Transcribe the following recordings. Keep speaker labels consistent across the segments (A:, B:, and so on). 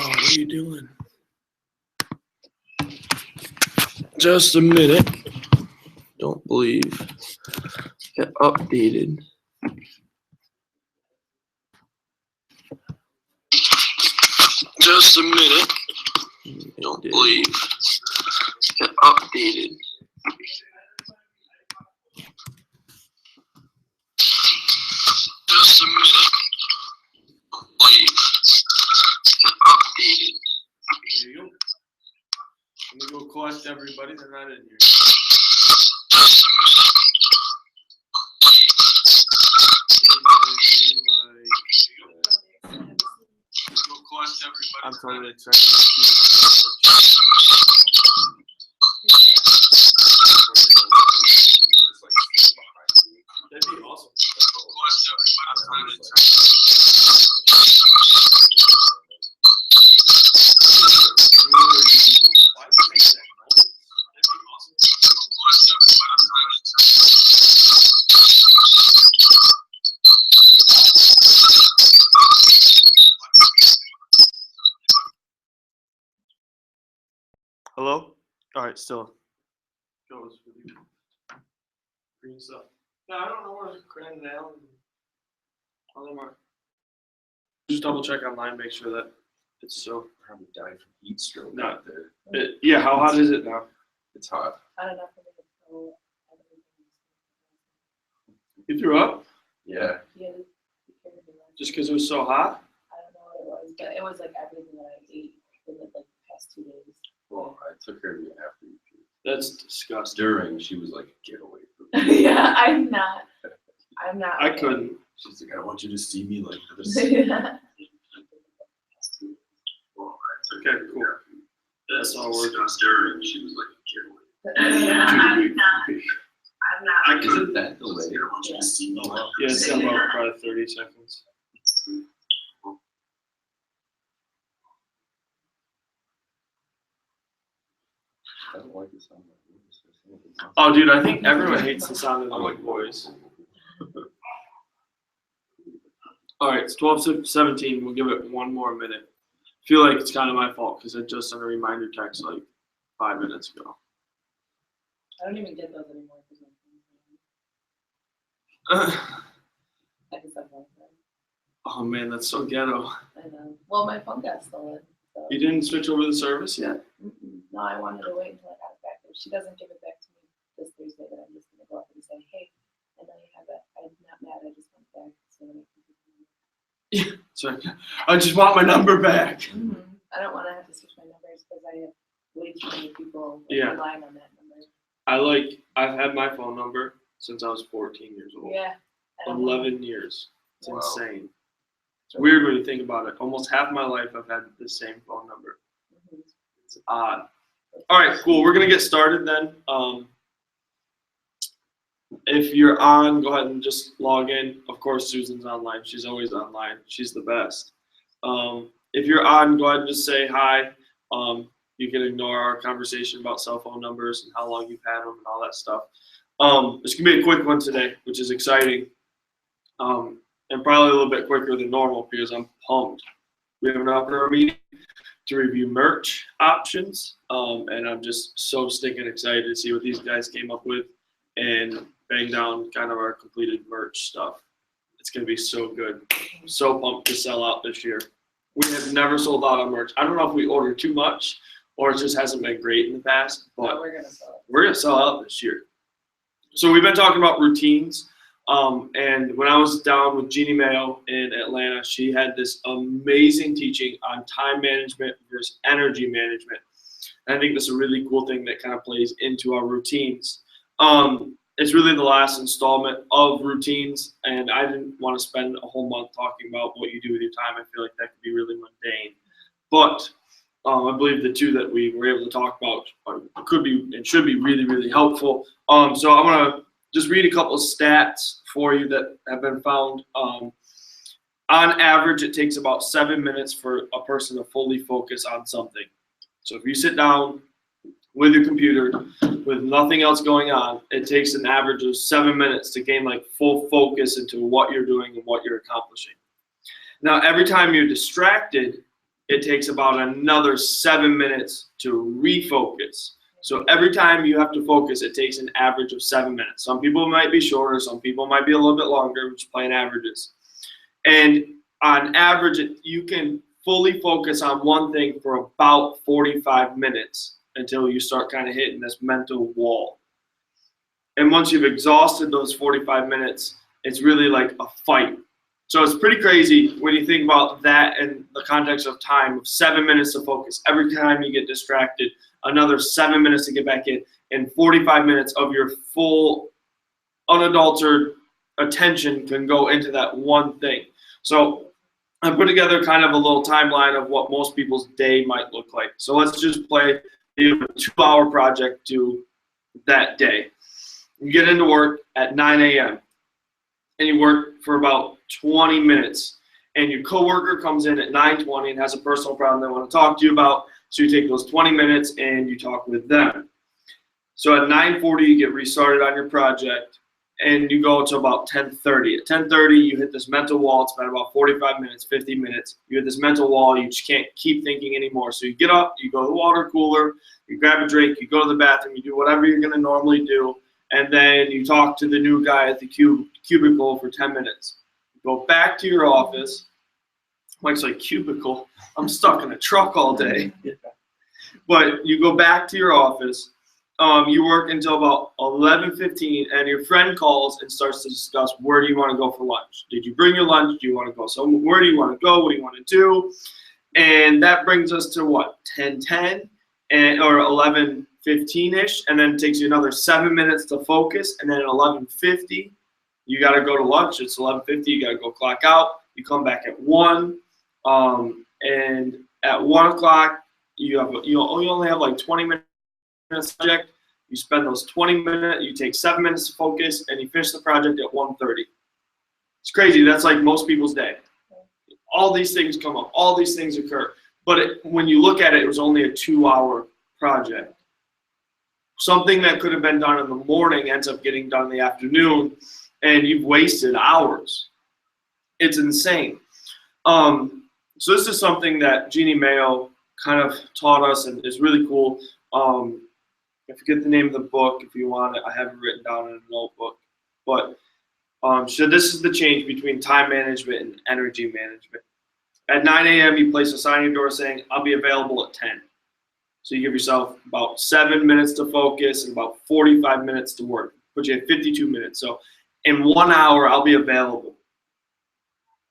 A: what are you doing? Just a minute. Don't believe. Get updated. Just a minute. Don't believe. Get updated. Just a minute. Don't believe. Get updated. There you go. Let me go collect everybody. They're not in here. Just a minute. Go collect everybody. I'm totally excited to see that'd be awesome. I'm totally excited. Hello? All right, still goes with you. Green stuff. No, I don't know where Grand Island and all them are. Just double check online, make sure that it's so.
B: Probably died from heat stroke
A: No.
B: out there.
A: Yeah, how hot is it now?
B: It's hot.
C: I don't know if I'm gonna go.
A: You threw up?
B: Yeah.
A: Just because it was so hot?
C: I don't know what it was, but it was like everything that I ate in the like past 2 days.
B: Well, I took her to after you.
A: That's disgusting.
B: During, she was like, "Get away from me."
C: Yeah, I'm not.
A: I couldn't.
B: She's like, "I want you to see me like this."
C: Yeah.
B: Well, I took
A: Okay,
B: her to
A: cool.
B: after you.
A: That's all we're doing.
B: During, she was like, "Get away."
C: Yeah, I'm not.
A: I
B: Isn't
A: couldn't.
B: that the way? I want you to see me like
A: Yeah,
B: this.
A: it's about probably 30 seconds.
B: I don't like the sound of my voice.
A: Oh, dude, I think everyone hates the sound of my voice. All right, it's 12:17. We'll give it one more minute. I feel like it's kind of my fault because I just sent a reminder text like 5 minutes ago.
C: I don't even get those anymore. I can stop like that.
A: Oh man, that's so ghetto.
C: I know. Well, my phone got stolen. So.
A: You didn't switch over the service yet?
C: No, I wanted to wait until I got it back. If she doesn't give it back to me this Thursday, then I'm just gonna go up and say, "Hey, I know you have it. I'm not mad. I just want it back." So then I can
A: Yeah. Sorry, I just want my number back.
C: I don't want to have to switch my numbers because I have way too many people
A: Yeah.
C: relying on that number.
A: I've had my phone number since I was 14 years old.
C: Yeah. I don't know.
A: 11 years. It's
B: Wow.
A: insane. It's weird when you think about it. Almost half my life I've had the same phone number.
C: Mhm.
A: It's odd. All right, cool. We're gonna get started then. If you're on, go ahead and just log in. Of course, Susan's online. She's always online. She's the best. If you're on, go ahead and just say hi. You can ignore our conversation about cell phone numbers and how long you've had them and all that stuff. It's gonna be a quick one today, which is exciting. And probably a little bit quicker than normal because I'm pumped. We have an opera meeting to review merch options, and I'm just so stinking excited to see what these guys came up with and bang down kind of our completed merch stuff. It's gonna be so good. I'm so pumped to sell out this year. We have never sold out on merch. I don't know if we ordered too much or it just hasn't been great in the past,
C: No,
A: but
C: we're gonna sell it.
A: we're gonna sell out this year. So we've been talking about routines. And when I was down with Jeannie Mayo in Atlanta, she had this amazing teaching on time management versus energy management. And I think that's a really cool thing that kind of plays into our routines. It's really the last installment of routines, and I didn't want to spend a whole month talking about what you do with your time. I feel like that could be really mundane. But I believe the two that we were able to talk about could be and should be really, really helpful. So I'm going to just read a couple of stats for you that have been found. On average, it takes about 7 minutes for a person to fully focus on something. So if you sit down with your computer with nothing else going on, it takes an average of 7 minutes to gain like full focus into what you're doing and what you're accomplishing. Now, every time you're distracted, it takes about another 7 minutes to refocus. So every time you have to focus, it takes an average of 7 minutes. Some people might be shorter, some people might be a little bit longer, we're just playing averages. And on average, you can fully focus on one thing for about 45 minutes until you start kind of hitting this mental wall. And once you've exhausted those 45 minutes, it's really like a fight. So it's pretty crazy when you think about that in the context of time of 7 minutes to focus. Every time you get distracted, another 7 minutes to get back in, and 45 minutes of your full, unadulterated attention can go into that one thing. So I put together kind of a little timeline of what most people's day might look like. So let's just play a 2-hour project to that day. You get into work at 9 a.m. and you work for about 20 minutes. And your coworker comes in at 9:20 and has a personal problem they want to talk to you about. So you take those 20 minutes and you talk with them. So at 9:40, you get restarted on your project and you go to about 10:30. At 10:30, you hit this mental wall. It's been about 45 minutes, 50 minutes. You hit this mental wall. You just can't keep thinking anymore. So you get up, you go to the water cooler, you grab a drink, you go to the bathroom, you do whatever you're going to normally do. And then you talk to the new guy at the cubicle for 10 minutes. You go back to your office. Mike's like, cubicle? I'm stuck in a truck all day. But you go back to your office. You work until about 11:15, and your friend calls and starts to discuss, where do you want to go for lunch? Did you bring your lunch? Do you want to go somewhere? Where do you want to go? What do you want to do? And that brings us to what, 10:10 or 11:15-ish, and then it takes you another 7 minutes to focus, and then at 11:50, you got to go to lunch. It's 11:50. You got to go clock out. You come back at 1, and at 1 o'clock, you only have like 20 minutes project. You spend those 20 minutes, you take 7 minutes to focus, and you finish the project at 1:30. It's crazy. That's like most people's day. All these things come up. All these things occur. But when you look at it, it was only a 2-hour project. Something that could have been done in the morning ends up getting done in the afternoon, and you've wasted hours. It's insane. So this is something that Jeannie Mayo kind of taught us, and is really cool. I forget the name of the book. If you want it, I have it written down in a notebook. But so this is the change between time management and energy management. At 9 a.m., you place a sign on your door saying, I'll be available at 10. So you give yourself about 7 minutes to focus and about 45 minutes to work. Put you at 52 minutes. So in 1 hour, I'll be available.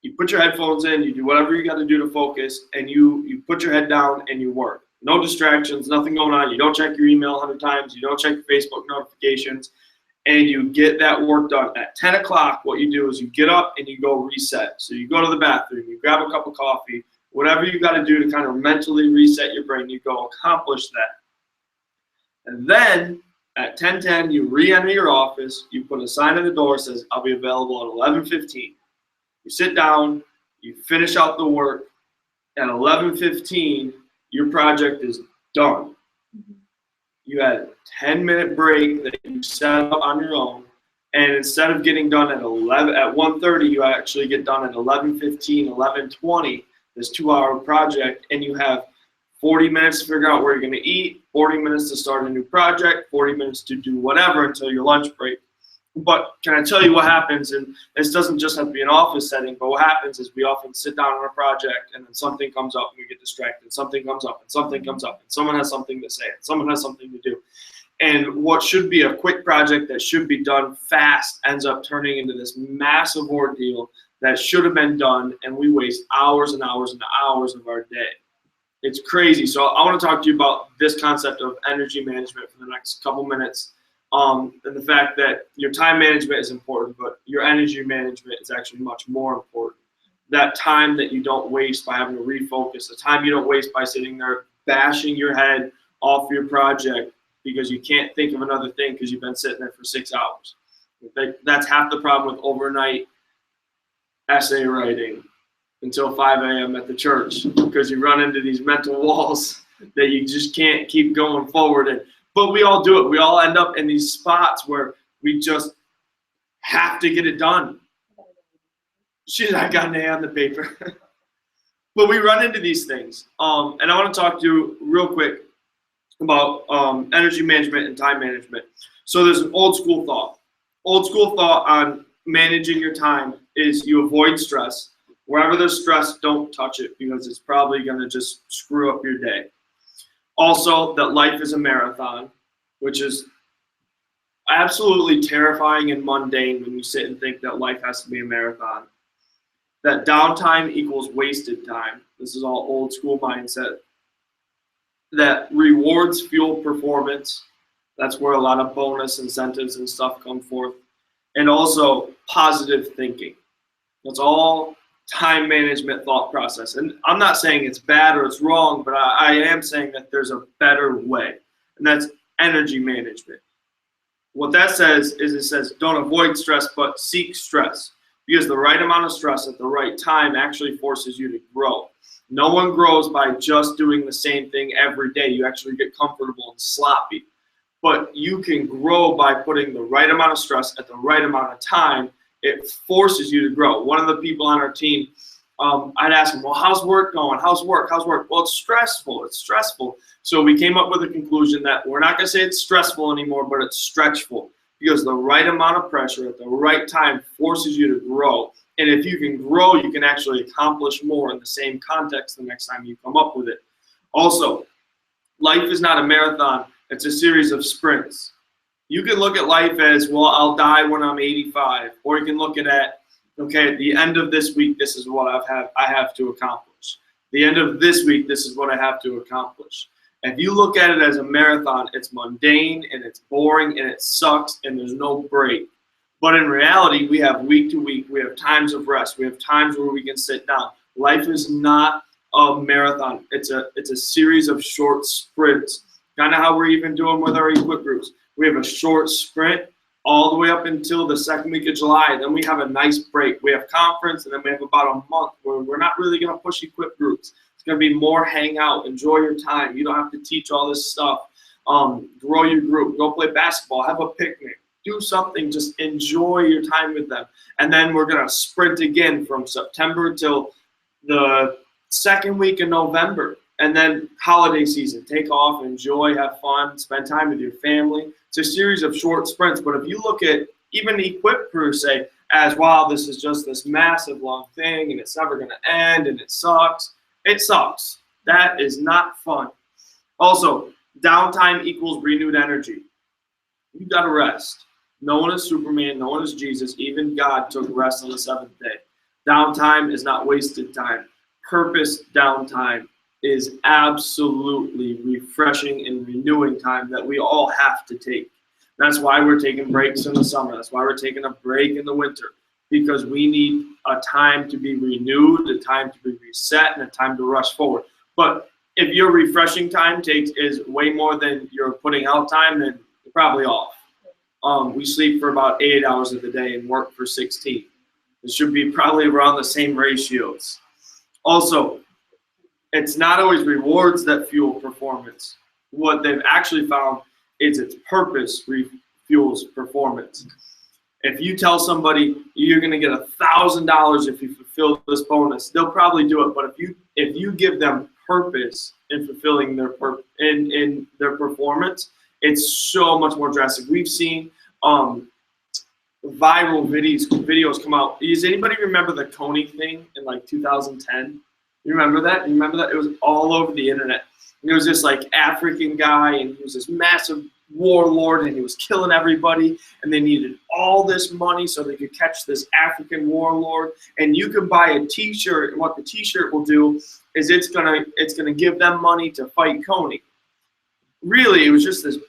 A: You put your headphones in, you do whatever you got to do to focus, and you put your head down and you work. No distractions, nothing going on. You don't check your email 100 times. You don't check your Facebook notifications. And you get that work done. At 10 o'clock, what you do is you get up and you go reset. So you go to the bathroom, you grab a cup of coffee, whatever you got to do to kind of mentally reset your brain, you go accomplish that. And then at 10:10, you re-enter your office. You put a sign on the door that says, I'll be available at 11:15. You sit down, you finish out the work. At 11:15, your project is done. You had a 10-minute break that you set up on your own, and instead of getting done at 1:30, you actually get done at 11:15, 11:20, this 2-hour project, and you have 40 minutes to figure out where you're going to eat, 40 minutes to start a new project, 40 minutes to do whatever until your lunch break. But can I tell you what happens, and this doesn't just have to be an office setting, but what happens is we often sit down on a project and then something comes up and we get distracted, something comes up and something comes up and someone has something to say, and someone has something to do. And what should be a quick project that should be done fast ends up turning into this massive ordeal that should have been done, and we waste hours and hours and hours of our day. It's crazy. So I want to talk to you about this concept of energy management for the next couple minutes. And the fact that your time management is important, but your energy management is actually much more important. That time that you don't waste by having to refocus, the time you don't waste by sitting there bashing your head off your project because you can't think of another thing because you've been sitting there for 6 hours. That's half the problem with overnight essay writing until 5 a.m. at the church, because you run into these mental walls that you just can't keep going forward. But we all do it. We all end up in these spots where we just have to get it done. I got an A on the paper. But we run into these things. And I want to talk to you real quick about energy management and time management. So there's an old school thought. Old school thought on managing your time is you avoid stress. Wherever there's stress, don't touch it because it's probably going to just screw up your day. Also, that life is a marathon, which is absolutely terrifying and mundane when you sit and think that life has to be a marathon. That downtime equals wasted time. This is all old school mindset. That rewards fuel performance. That's where a lot of bonus incentives and stuff come forth. And also positive thinking. That's all time management thought process. And I'm not saying it's bad or it's wrong, but I am saying that there's a better way. And that's energy management. What that says is it says don't avoid stress, but seek stress. Because the right amount of stress at the right time actually forces you to grow. No one grows by just doing the same thing every day. You actually get comfortable and sloppy. But you can grow by putting the right amount of stress at the right amount of time. It forces you to grow. One of the people on our team, I'd ask him, well, how's work going? How's work? How's work? Well, it's stressful. It's stressful. So we came up with a conclusion that we're not going to say it's stressful anymore, but it's stretchful. Because the right amount of pressure at the right time forces you to grow. And if you can grow, you can actually accomplish more in the same context the next time you come up with it. Also, life is not a marathon. It's a series of sprints. You can look at life as, well, I'll die when I'm 85. Or you can look at it, okay, at the end of this week, this is what I have to accomplish. The end of this week, this is what I have to accomplish. If you look at it as a marathon, it's mundane and it's boring and it sucks and there's no break. But in reality, we have week to week, we have times of rest, we have times where we can sit down. Life is not a marathon. It's a series of short sprints. Kind of how we're even doing with our equip groups. We have a short sprint all the way up until the second week of July. Then we have a nice break. We have conference, and then we have about a month where we're not really going to push equip groups. It's going to be more hang out, enjoy your time. You don't have to teach all this stuff. Grow your group, go play basketball, have a picnic, do something, just enjoy your time with them. And then we're going to sprint again from September till the second week of November. And then holiday season, take off, enjoy, have fun, spend time with your family. It's a series of short sprints. But if you look at even equip per se as, wow, this is just this massive long thing and it's never going to end and it sucks. It sucks. That is not fun. Also, downtime equals renewed energy. You got to rest. No one is Superman. No one is Jesus. Even God took rest on the seventh day. Downtime is not wasted time. Purpose downtime is absolutely refreshing and renewing time that we all have to take. That's why we're taking breaks in the summer. That's why we're taking a break in the winter. Because we need a time to be renewed, a time to be reset, and a time to rush forward. But if your refreshing time is way more than your putting out time, then you're probably off. We sleep for about 8 hours of the day and work for 16. It should be probably around the same ratios. Also, it's not always rewards that fuel performance. What they've actually found is its purpose fuels performance. If you tell somebody you're going to get $1,000 if you fulfill this bonus, they'll probably do it. But if you give them purpose in fulfilling their in their performance, it's so much more drastic. We've seen viral videos come out. Does anybody remember the Coney thing in like 2010? You remember that? You remember that? It was all over the internet. And it was this like African guy, and he was this massive warlord, and he was killing everybody, and they needed all this money so they could catch this African warlord. And you can buy a t-shirt, and what the t-shirt will do is it's gonna give them money to fight Coney. Really, it was just this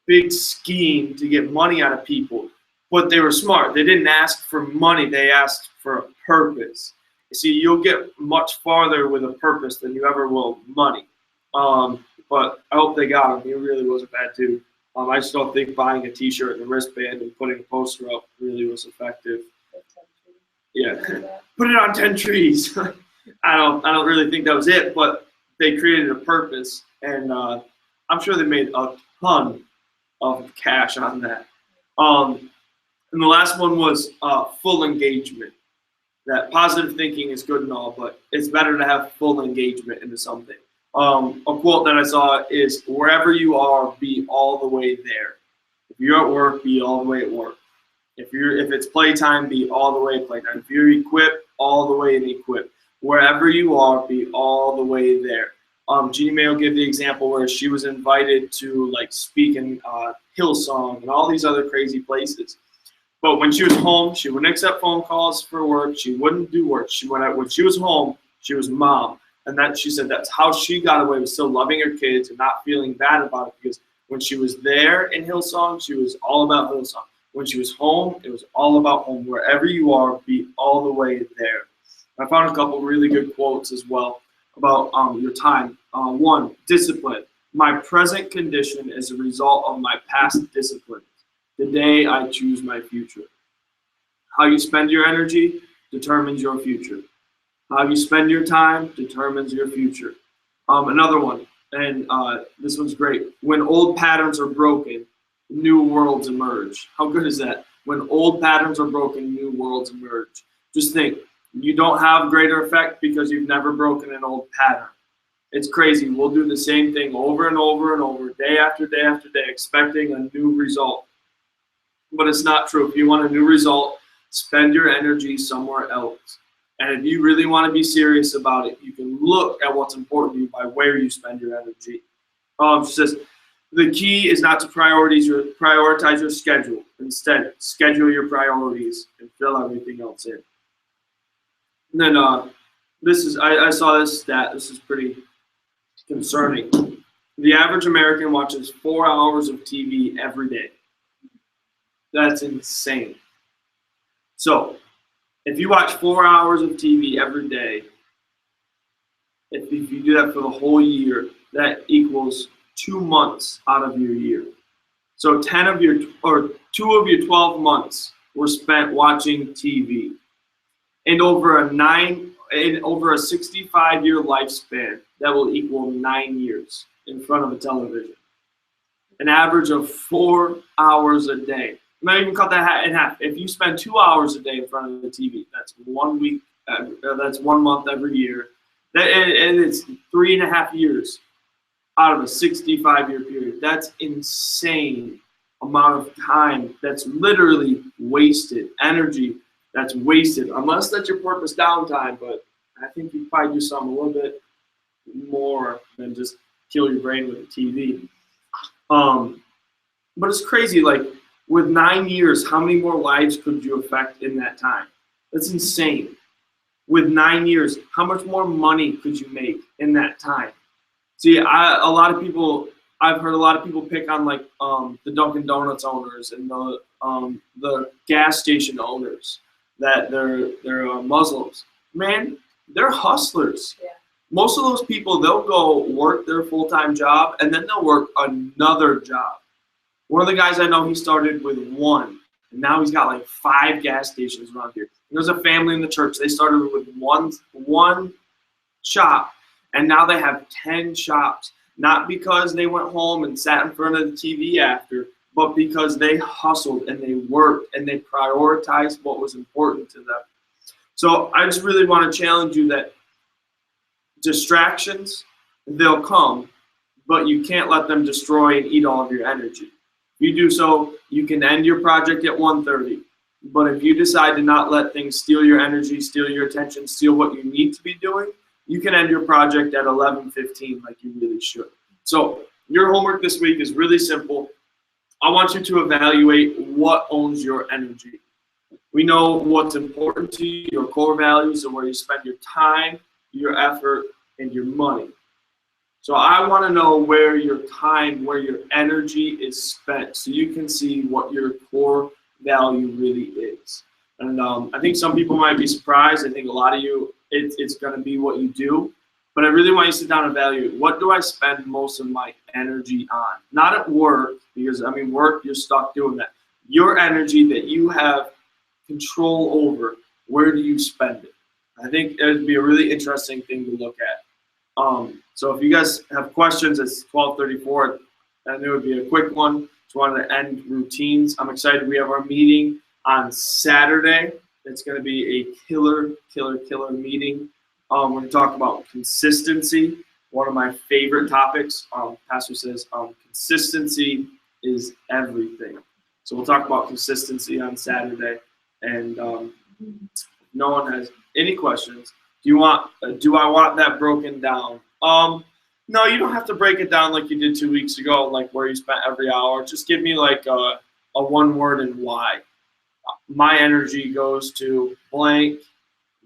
A: big scheme to get money out of people. But they were smart. They didn't ask for money, they asked for a purpose. See, you'll get much farther with a purpose than you ever will money. But I hope they got him. He really wasn't bad too. I just don't think buying a t-shirt and a wristband and putting a poster up really was effective. Yeah, put it on 10 trees. I don't really think that was it, but they created a purpose, and I'm sure they made a ton of cash on that. And the last one was full engagement. that positive thinking is good and all, but it's better to have full engagement into something. A quote that I saw is, wherever you are, be all the way there. If you're at work, be all the way at work. If it's playtime, be all the way at playtime. If you're equipped, all the way in equipped. Wherever you are, be all the way there. Jeannie Mayo gave the example where she was invited to like speak in Hillsong and all these other crazy places. But when she was home, she wouldn't accept phone calls for work. She wouldn't do work. When she was home, she was mom. And that she said that's how she got away with still loving her kids and not feeling bad about it, because when she was there in Hillsong, she was all about Hillsong. When she was home, it was all about home. Wherever you are, be all the way there. I found a couple really good quotes as well about your time. One, discipline. My present condition is a result of my past discipline. Today I choose my future. How you spend your energy determines your future. How you spend your time determines your future. Another one, and this one's great. When old patterns are broken, new worlds emerge. How good is that? When old patterns are broken, new worlds emerge. Just think, you don't have greater effect because you've never broken an old pattern. It's crazy. We'll do the same thing over and over and over, day after day after day, expecting a new result. But it's not true. If you want a new result, spend your energy somewhere else. And if you really want to be serious about it, you can look at what's important to you by where you spend your energy. She says, the key is not to prioritize your schedule. Instead, schedule your priorities and fill everything else in. And then I saw this stat. This is pretty concerning. The average American watches 4 hours of TV every day. That's insane. So, if you watch 4 hours of TV every day, if you do that for the whole year, that equals 2 months out of your year. So 2 of your 12 months were spent watching TV. And over a 65-year lifespan, that will equal 9 years in front of a television. An average of 4 hours a day. You might even cut that in half. If you spend 2 hours a day in front of the TV, that's 1 week. That's 1 month every year. And it's 3.5 years out of a 65-year period. That's insane amount of time. That's literally wasted energy. That's wasted, unless that's your purpose downtime. But I think you probably do something a little bit more than just kill your brain with a TV. But it's crazy. Like, with 9 years, how many more lives could you affect in that time? That's insane. With 9 years, how much more money could you make in that time? See, I've heard a lot of people pick on like the Dunkin' Donuts owners and the gas station owners that they're Muslims. Man, they're hustlers. Yeah. Most of those people, they'll go work their full-time job and then they'll work another job. One of the guys I know, he started with 1, and now he's got like 5 gas stations around here. There's a family in the church. They started with one shop, and now they have 10 shops. Not because they went home and sat in front of the TV after, but because they hustled and they worked and they prioritized what was important to them. So I just really want to challenge you that distractions, they'll come, but you can't let them destroy and eat all of your energy. If you do so, you can end your project at 1:30. But if you decide to not let things steal your energy, steal your attention, steal what you need to be doing, you can end your project at 11:15 like you really should. So your homework this week is really simple. I want you to evaluate what owns your energy. We know what's important to you, your core values, and where you spend your time, your effort, and your money. So I want to know where your time, where your energy is spent, so you can see what your core value really is. And I think some people might be surprised. I think a lot of you, it's going to be what you do. But I really want you to sit down and evaluate, what do I spend most of my energy on? Not at work, because, I mean, work, you're stuck doing that. Your energy that you have control over, where do you spend it? I think it would be a really interesting thing to look at. So if you guys have questions, it's 12:34. I knew it would be a quick one. Just wanted to end routines. I'm excited. We have our meeting on Saturday. It's going to be a killer meeting. We're going to talk about consistency, one of my favorite topics. Pastor says consistency is everything. So we'll talk about consistency on Saturday. And if no one has any questions, do I want that broken down? No, you don't have to break it down like you did 2 weeks ago, like where you spent every hour. Just give me like a one word and why. My energy goes to blank.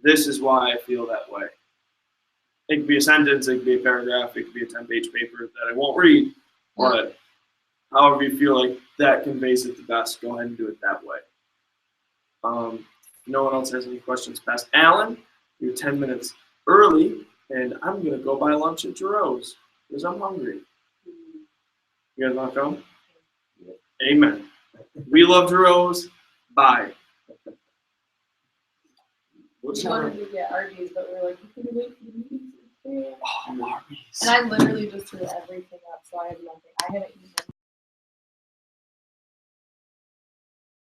A: This is why I feel that way. It could be a sentence, it could be a paragraph, it could be a 10-page paper that I won't read, but however you feel like that conveys it the best, go ahead and do it that way. If no one else has any questions past Alan, you're 10 minutes early, and I'm going to go buy lunch at Giroux because I'm hungry. You guys want to come? Amen. We love Giroux. Bye. What's
C: We
A: your
C: wanted to get Arby's, but we were like, you can wait for the meeting.
A: Arby's.
C: And I literally just threw everything